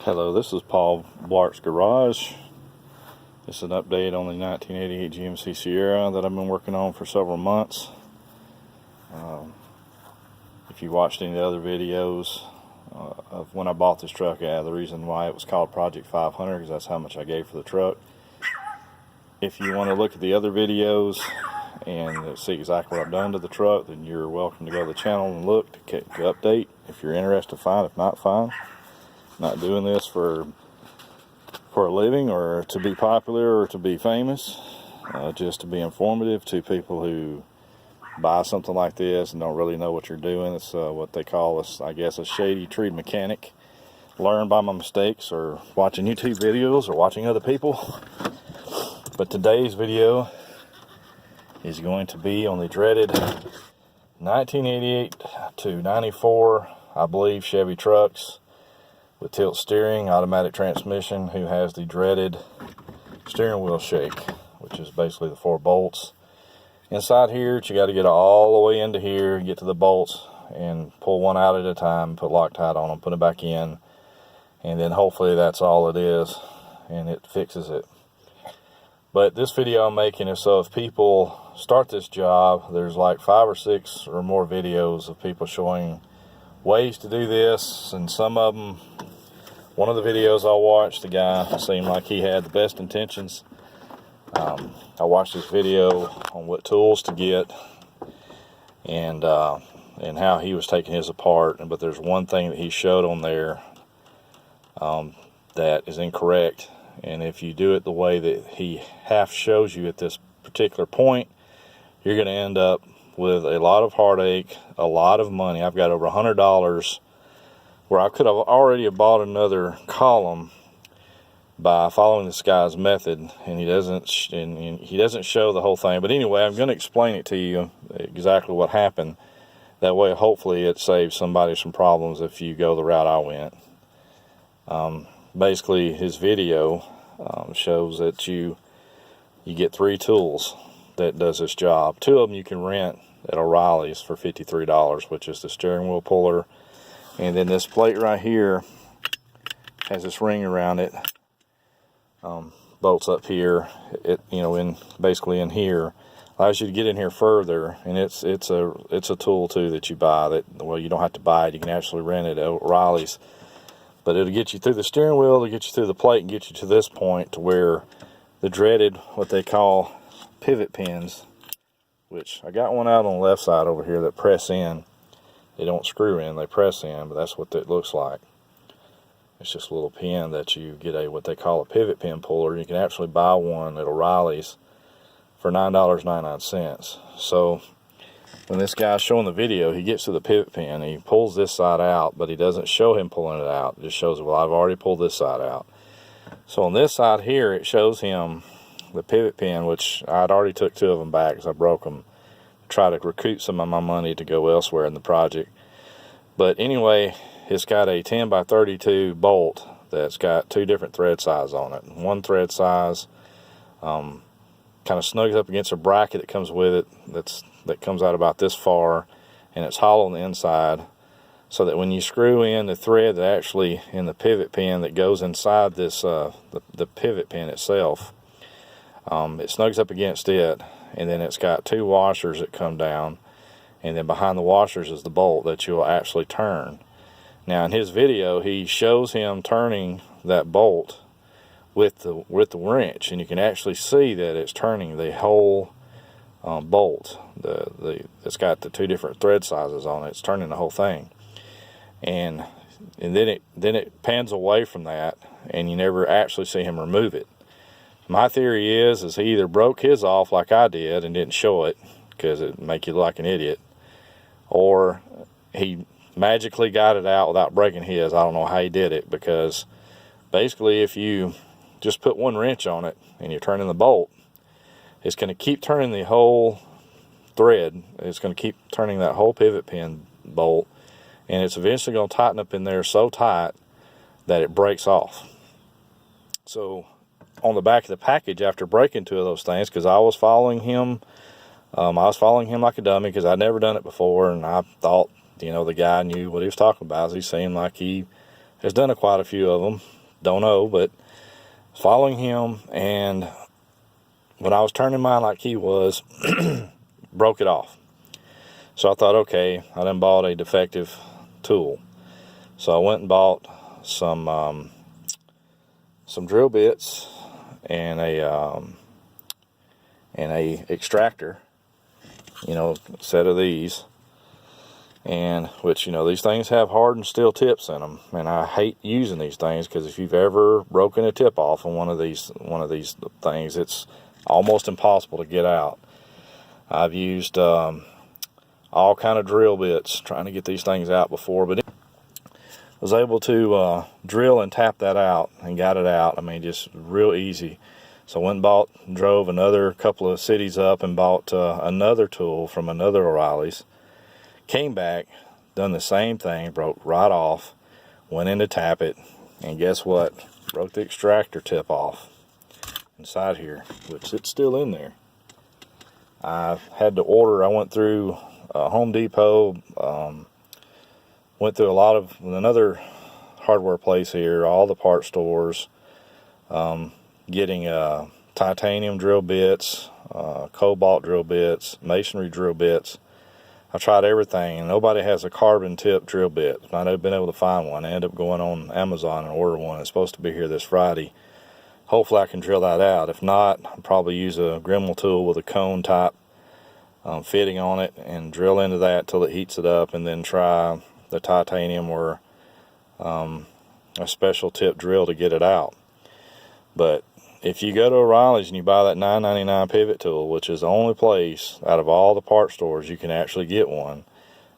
Hello, this is Paul Blark's Garage. This is an update on the 1988 GMC Sierra that I've been working on for several months. If you watched any of the other videos of when I bought this truck, the reason why it was called Project 500 is that's how much I gave for the truck. If you want to look at the other videos and see exactly what I've done to the truck, then you're welcome to go to the channel and look to update. If you're interested, fine. If not, fine. Not doing this for a living or to be popular or to be famous, just to be informative to people who buy something like this and don't really know what you're doing. It's what they call, I guess, a shady tree mechanic. Learn by my mistakes or watching YouTube videos or watching other people. But today's video is going to be on the dreaded 1988 to 94, I believe, Chevy trucks with tilt steering, automatic transmission, who has the dreaded steering wheel shake, which is basically the 4 bolts. Inside here, you got to get all the way into here, get to the bolts, and pull one out at a time, put Loctite on them, put it back in, and then hopefully that's all it is, and it fixes it. But this video I'm making is so if people start this job, there's like 5 or 6 or more videos of people showing ways to do this, and some of them, one of the videos I watched, the guy seemed like he had the best intentions. I watched this video on what tools to get and how he was taking his apart, but there's one thing that he showed on there that is incorrect, and if you do it the way that he half shows you at this particular point, you're going to end up with a lot of heartache, a lot of money. I've got over $100 where I could have already bought another column by following this guy's method, and he doesn't show the whole thing. But anyway, I'm going to explain it to you exactly what happened. That way, hopefully, it saves somebody some problems if you go the route I went. Basically, his video shows that you get 3 tools that does this job. 2 of them you can rent at O'Reilly's for $53, which is the steering wheel puller, and then this plate right here has this ring around it. Bolts up here. Basically in here, allows you to get in here further, and it's a tool too that you buy. That, well, you don't have to buy it; you can actually rent it at O'Reilly's. But it'll get you through the steering wheel, it'll get you through the plate, and get you to this point to where the dreaded, what they call pivot pins, which I got one out on the left side over here that press in. They don't screw in, they press in, but that's what it looks like. It's just a little pin that you get what they call a pivot pin puller. You can actually buy one at O'Reilly's for $9.99. So when this guy's showing the video, he gets to the pivot pin, he pulls this side out, but he doesn't show him pulling it out. It just shows, well, I've already pulled this side out. So on this side here, it shows him the pivot pin, which I'd already took 2 of them back because I broke them to try to recoup some of my money to go elsewhere in the project. But anyway, it's got a 10 by 32 bolt that's got 2 different thread sizes on it. One thread size kind of snugs up against a bracket that comes with it that comes out about this far, and it's hollow on the inside, so that when you screw in the thread that actually in the pivot pin that goes inside this the pivot pin itself, it snugs up against it, and then it's got 2 washers that come down, and then behind the washers is the bolt that you'll actually turn. Now in his video, he shows him turning that bolt with the wrench, and you can actually see that it's turning the whole bolt. It's got the 2 different thread sizes on it. It's turning the whole thing, and then it pans away from that, and you never actually see him remove it. My theory is he either broke his off like I did and didn't show it because it'd make you look like an idiot, or he magically got it out without breaking his. I don't know how he did it, because basically if you just put 1 wrench on it and you're turning the bolt, it's going to keep turning the whole thread. It's going to keep turning that whole pivot pin bolt, and it's eventually going to tighten up in there so tight that it breaks off. So on the back of the package, after breaking 2 of those things, because I was following him like a dummy because I'd never done it before, and I thought, the guy knew what he was talking about. He seemed like he has done quite a few of them. Don't know, but following him, and when I was turning mine like he was, broke it off. So I thought, okay, I done bought a defective tool. So I went and bought some drill bits and a extractor, set of these, and which, these things have hardened steel tips in them, and I hate using these things because if you've ever broken a tip off on one of these things, it's almost impossible to get out. I've used all kind of drill bits trying to get these things out before, but was able to drill and tap that out and got it out. I mean, just real easy. So I went and drove another couple of cities up and bought another tool from another O'Reilly's. Came back, done the same thing, broke right off, went in to tap it, and guess what? Broke the extractor tip off inside here, which it's still in there. I had to order, I went through Home Depot, went through another hardware place here, all the part stores, getting titanium drill bits, cobalt drill bits, masonry drill bits. I tried everything, and nobody has a carbon tip drill bit. I've never been able to find one. I ended up going on Amazon and order one. It's supposed to be here this Friday. Hopefully I can drill that out. If not, I'll probably use a Gremel tool with a cone type fitting on it and drill into that till it heats it up, and then try the titanium or a special tip drill to get it out. But if you go to O'Reilly's and you buy that $9.99 pivot tool, which is the only place out of all the part stores you can actually get one,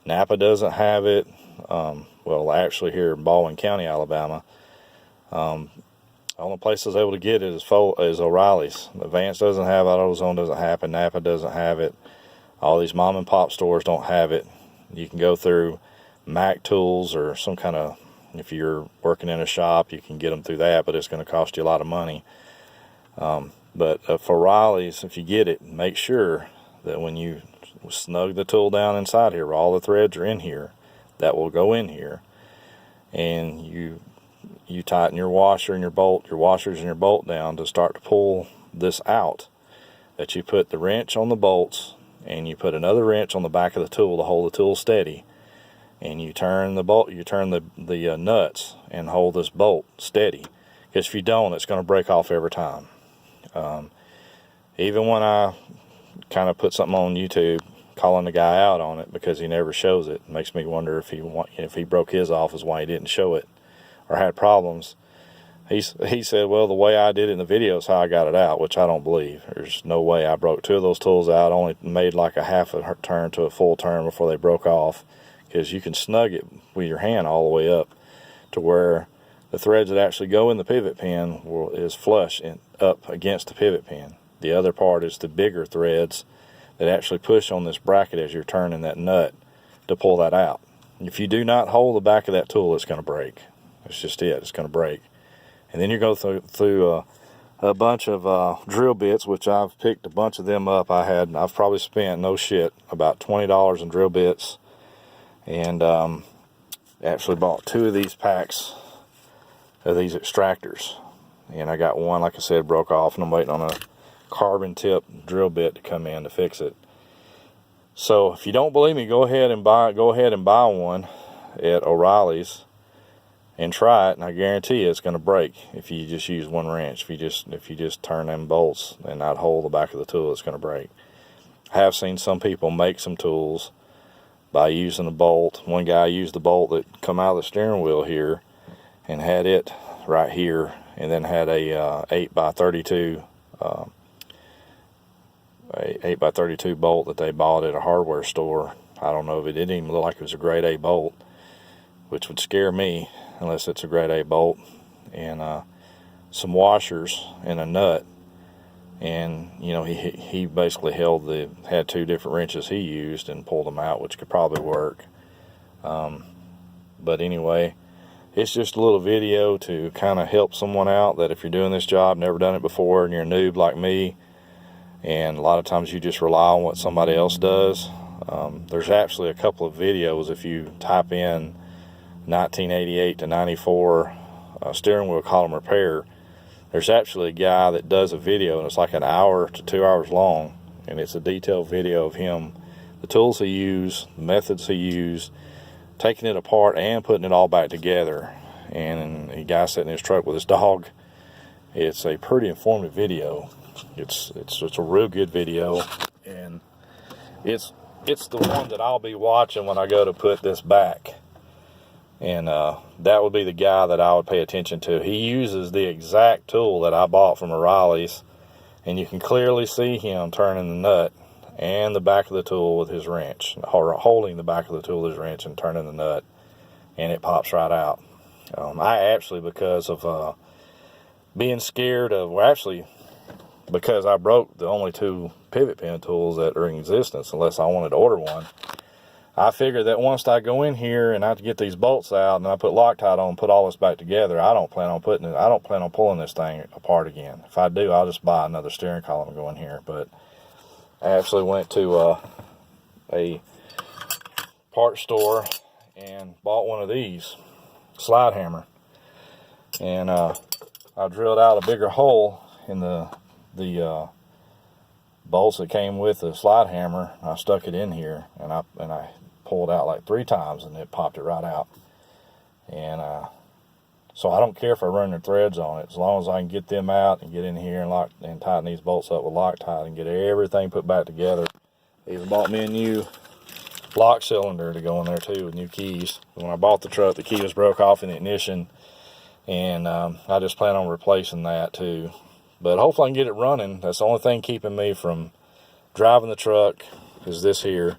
Napa doesn't have it. Well, actually here in Baldwin County, Alabama, the only place that's able to get it is O'Reilly's. Advance doesn't have it, AutoZone doesn't have it, Napa doesn't have it. All these mom and pop stores don't have it. You can go through Mac Tools or some kind of, if you're working in a shop, you can get them through that, but it's going to cost you a lot of money. But for O'Reilly's, if you get it, make sure that when you snug the tool down inside here, where all the threads are in here, that will go in here, and you tighten your washer and your washers and your bolt down to start to pull this out. That you put the wrench on the bolts, and you put another wrench on the back of the tool to hold the tool steady, and you turn the nuts and hold this bolt steady. Because if you don't, it's going to break off every time. Even when I kind of put something on YouTube calling the guy out on it because he never shows it, makes me wonder if he broke his off is why he didn't show it or had problems. He said, well, the way I did it in the video is how I got it out, which I don't believe. There's no way. I broke two of those tools out, only made like a half a turn to a full turn before they broke off, because you can snug it with your hand all the way up to where the threads that actually go in the pivot pin is flush and up against the pivot pin. The other part is the bigger threads that actually push on this bracket as you're turning that nut to pull that out. If you do not hold the back of that tool, it's going to break. That's just it. It's going to break. And then you go through a bunch of drill bits, which I've picked a bunch of them up. I've probably spent, no shit, about $20 in drill bits, and actually bought two of these packs of these extractors. And I got one, like I said, broke off, and I'm waiting on a carbon tip drill bit to come in to fix it. So if you don't believe me, go ahead and buy one at O'Reilly's and try it, and I guarantee you it's going to break if you just use one wrench. If you just turn them bolts and not hold the back of the tool, it's going to break. I have seen some people make some tools by using a bolt. One guy used the bolt that come out of the steering wheel here and had it right here, and then had a 8x32 bolt that they bought at a hardware store. I don't know if it didn't even look like it was a grade A bolt, which would scare me unless it's a grade A bolt, and some washers and a nut. And he basically had two different wrenches he used and pulled them out, which could probably work. But anyway, it's just a little video to kind of help someone out that if you're doing this job, never done it before, and you're a noob like me, and a lot of times you just rely on what somebody else does. There's actually a couple of videos, if you type in 1988 to 94 steering wheel column repair. There's actually a guy that does a video, and it's like an hour to 2 hours long, and it's a detailed video of him, the tools he used, the methods he used, taking it apart and putting it all back together. And the guy sitting in his truck with his dog. It's a pretty informative video. It's a real good video, and it's the one that I'll be watching when I go to put this back. And that would be the guy that I would pay attention to. He uses the exact tool that I bought from O'Reilly's, and you can clearly see him turning the nut and the back of the tool with his wrench, or holding the back of the tool with his wrench and turning the nut, and it pops right out. I actually, because of being scared of, well, actually, because I broke the only 2 pivot pin tools that are in existence, unless I wanted to order one, I figured that once I go in here and I have to get these bolts out and I put Loctite on and put all this back together, I don't plan on pulling this thing apart again. If I do, I'll just buy another steering column and go in here. But I actually went to a parts store and bought one of these slide hammer, and I drilled out a bigger hole in the bolts that came with the slide hammer. I stuck it in here, and I pulled out like 3 times, and it popped it right out. And so I don't care if I run the threads on it, as long as I can get them out and get in here and tighten these bolts up with Loctite and get everything put back together. I even bought me a new lock cylinder to go in there too, with new keys. When I bought the truck, the key was broke off in the ignition, and I just plan on replacing that too. But hopefully I can get it running. That's the only thing keeping me from driving the truck, is this here.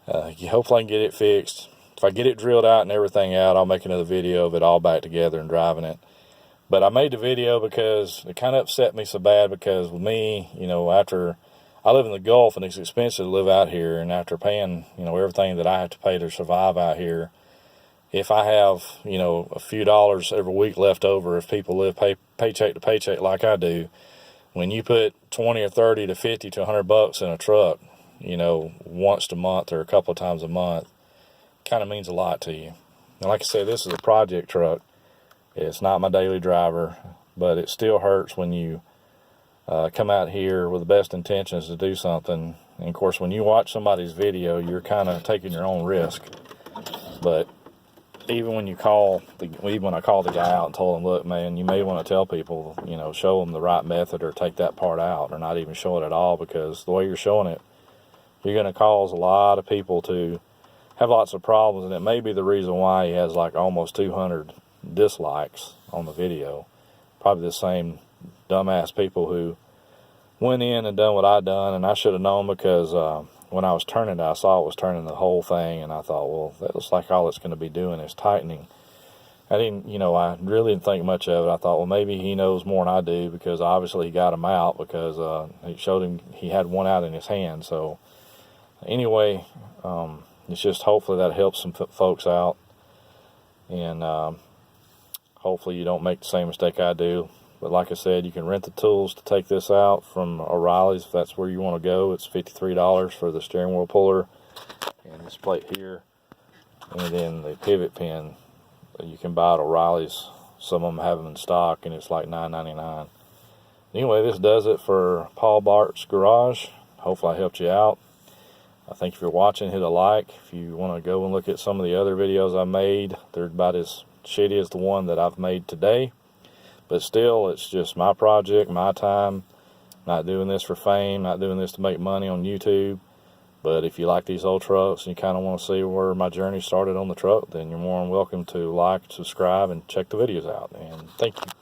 Hopefully I can get it fixed. If I get it drilled out and everything out, I'll make another video of it all back together and driving it. But I made the video because it kind of upset me so bad, because with me, after I live in the Gulf and it's expensive to live out here, and after paying, everything that I have to pay to survive out here, if I have, a few dollars every week left over, if people live paycheck to paycheck like I do, when you put 20 or 30 to 50 to $100 in a truck, once a month or a couple of times a month, kind of means a lot to you. And like I said, this is a project truck. It's not my daily driver, but it still hurts when you come out here with the best intentions to do something. And of course, when you watch somebody's video, you're kind of taking your own risk. But even when I called the guy out and told him, look, man, you may want to tell people, show them the right method, or take that part out, or not even show it at all, because the way you're showing it, you're going to cause a lot of people to have lots of problems. And it may be the reason why he has like almost 200 dislikes on the video. Probably the same dumbass people who went in and done what I done, and I should have known, because when I was turning it, I saw it was turning the whole thing, and I thought, well, that looks like all it's going to be doing is tightening. I really didn't think much of it. I thought, well, maybe he knows more than I do, because obviously he got them out, because he showed him he had one out in his hand. So anyway, it's just hopefully that helps some folks out, and hopefully you don't make the same mistake I do. But like I said, you can rent the tools to take this out from O'Reilly's if that's where you want to go. It's $53 for the steering wheel puller and this plate here, and then the pivot pin you can buy at O'Reilly's. Some of them have them in stock, and it's like $9.99. Anyway, this does it for Paul Bart's Garage. Hopefully I helped you out. I think if you're watching, hit a like. If you want to go and look at some of the other videos I made, they're about as shitty as the one that I've made today. But still, it's just my project, my time. Not doing this for fame, not doing this to make money on YouTube. But if you like these old trucks and you kind of want to see where my journey started on the truck, then you're more than welcome to like, subscribe, and check the videos out. And thank you.